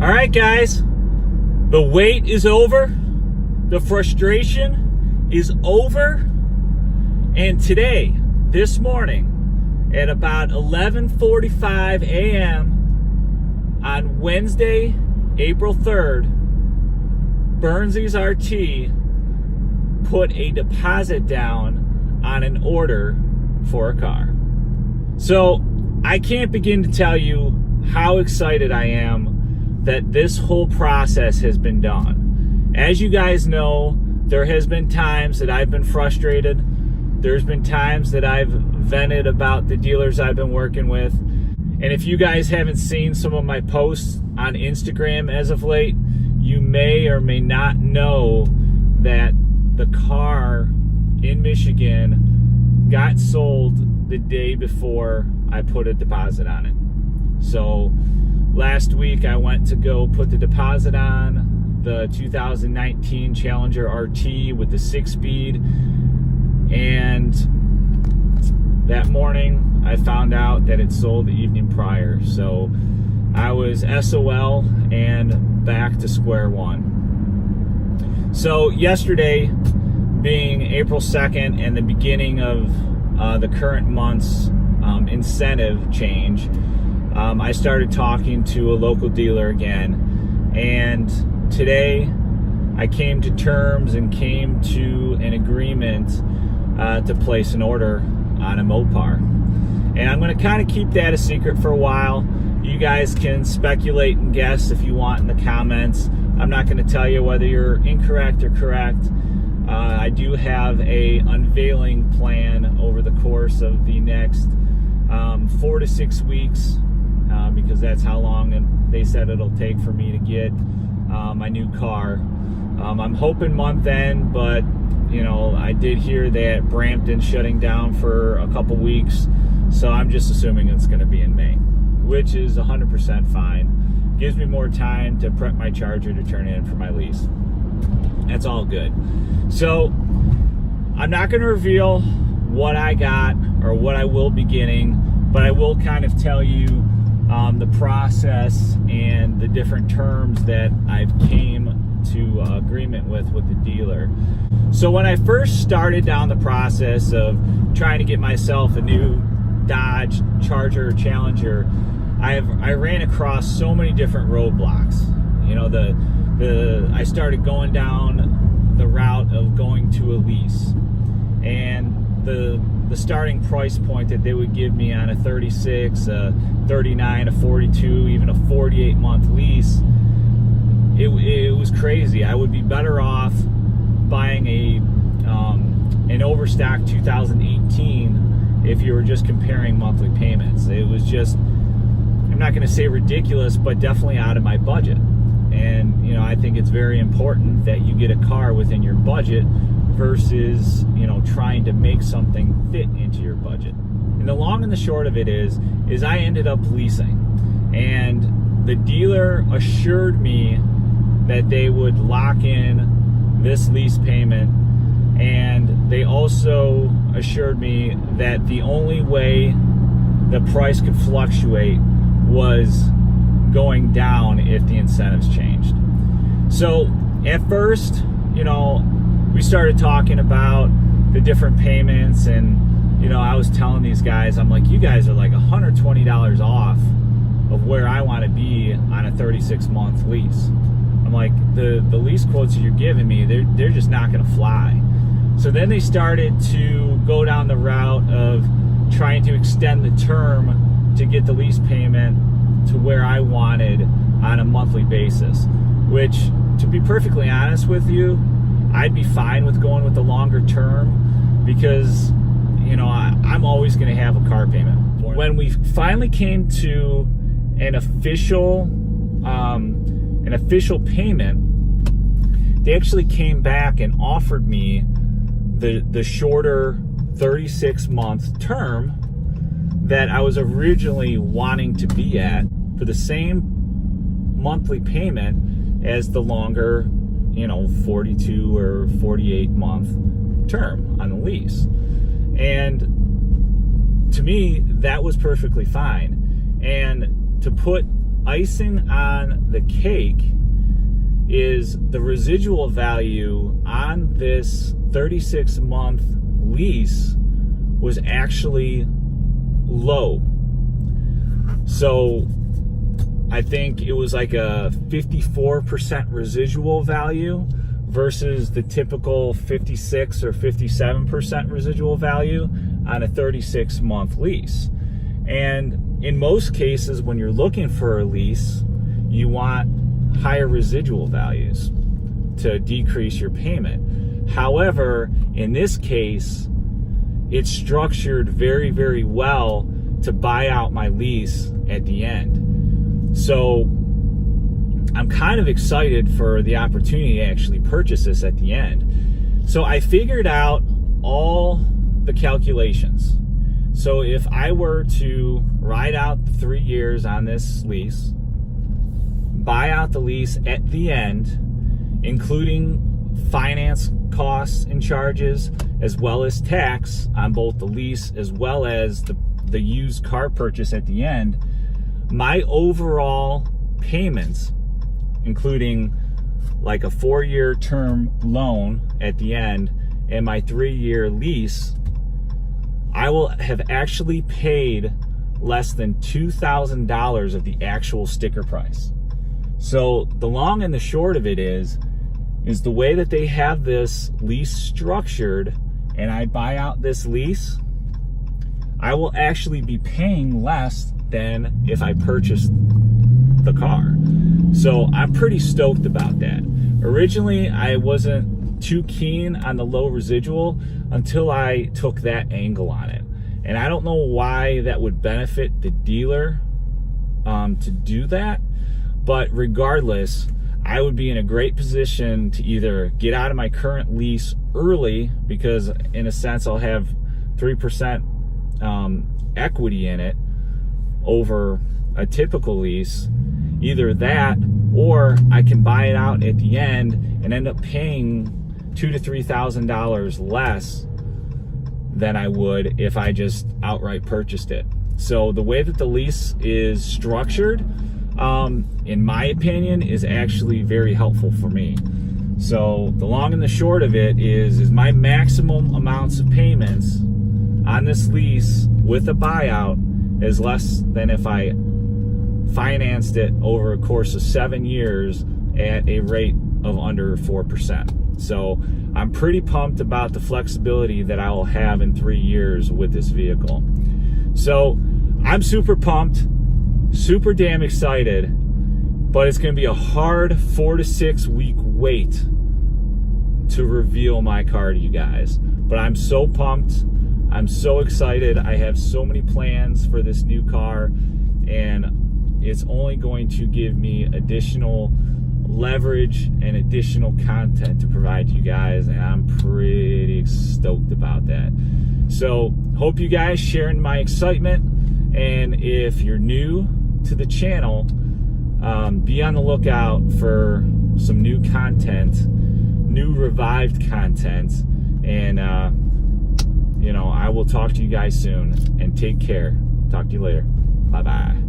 All right, guys, the wait is over. The frustration is over. And today, this morning, at about 11:45 a.m. on Wednesday, April 3rd, Burnsies RT put a deposit down on an order for a car. So I can't begin to tell you how excited I am that this whole process has been done. As you guys know, there has been times that I've been frustrated. There's been times that I've vented about the dealers I've been working with. And if you guys haven't seen some of my posts on Instagram as of late, you may or may not know that the car in Michigan got sold the day before I put a deposit on it. So last week I went to go put the deposit on the 2019 Challenger RT with the 6-speed, and that morning I found out that it sold the evening prior. So I was SOL and back to square one. So yesterday, being April 2nd and the beginning of the current month's incentive change, I started talking to a local dealer again, and today I came to terms and came to an agreement to place an order on a Mopar. And I'm going to kind of keep that a secret for a while. You guys can speculate and guess if you want in the comments. I'm not going to tell you whether you're incorrect or correct. I do have a unveiling plan over the course of the next 4 to 6 weeks, because that's how long they said it'll take for me to get my new car. I'm hoping month end, but you know, I did hear that Brampton's shutting down for a couple weeks, so I'm just assuming it's going to be in May, which is 100% fine. Gives me more time to prep my Charger to turn in for my lease. That's all good. So I'm not going to reveal what I got or what I will be getting, but I will kind of tell you the process and the different terms that I've came to agreement with the dealer. So when I first started down the process of trying to get myself a new Dodge Charger Challenger, I ran across so many different roadblocks. You know, I started going down the route of going to a lease, and the starting price point that they would give me on a 36, a 39, a 42, even a 48-month lease, it was crazy. I would be better off buying an overstock 2018 if you were just comparing monthly payments. It was just, I'm not going to say ridiculous, but definitely out of my budget. And you know, I think it's very important that you get a car within your budget versus, you know, trying to make something fit into your budget. And the long and the short of it is I ended up leasing, and the dealer assured me that they would lock in this lease payment, and they also assured me that the only way the price could fluctuate was going down if the incentives changed. So at first, you know, we started talking about the different payments, and you know, I was telling these guys, I'm like, you guys are like $120 off of where I want to be on a 36-month lease. I'm like, the lease quotes that you're giving me, they're just not going to fly. So then they started to go down the route of trying to extend the term to get the lease payment to where I wanted on a monthly basis, which, to be perfectly honest with you, I'd be fine with going with the longer term, because you know, I'm always going to have a car payment. When we finally came to an official payment, they actually came back and offered me the shorter 36-month term that I was originally wanting to be at for the same monthly payment as the longer, you know, 42 or 48 month term on the lease. And to me, that was perfectly fine. And to put icing on the cake is the residual value on this 36-month lease was actually low. So I think it was like a 54% residual value versus the typical 56 or 57% residual value on a 36-month lease. And in most cases, when you're looking for a lease, you want higher residual values to decrease your payment. However, in this case, it's structured very, very well to buy out my lease at the end. So I'm kind of excited for the opportunity to actually purchase this at the end. So I figured out all the calculations. So if I were to ride out the 3 years on this lease, buy out the lease at the end, including finance costs and charges, as well as tax on both the lease as well as the used car purchase at the end, my overall payments, including like a 4-year term loan at the end and my 3-year lease, I will have actually paid less than $2,000 of the actual sticker price. So the long and the short of it is the way that they have this lease structured, and I buy out this lease, I will actually be paying less than if I purchased the car. So I'm pretty stoked about that. Originally, I wasn't too keen on the low residual until I took that angle on it. And I don't know why that would benefit the dealer to do that. But regardless, I would be in a great position to either get out of my current lease early, because in a sense I'll have 3% equity in it over a typical lease. Either that, or I can buy it out at the end and end up paying $2,000 to $3,000 less than I would if I just outright purchased it. So the way that the lease is structured, in my opinion, is actually very helpful for me. So the long and the short of it is my maximum amounts of payments on this lease with a buyout is less than if I financed it over a course of 7 years at a rate of under 4%. So I'm pretty pumped about the flexibility that I will have in 3 years with this vehicle. So I'm super pumped, super damn excited, but it's going to be a hard 4 to 6 week wait to reveal my car to you guys. But I'm so pumped. I'm so excited. I have so many plans for this new car, and it's only going to give me additional leverage and additional content to provide to you guys, and I'm pretty stoked about that. So hope you guys sharing my excitement, and if you're new to the channel, be on the lookout for some new content, new revived content, and I will talk to you guys soon, and take care. Talk to you later. Bye-bye.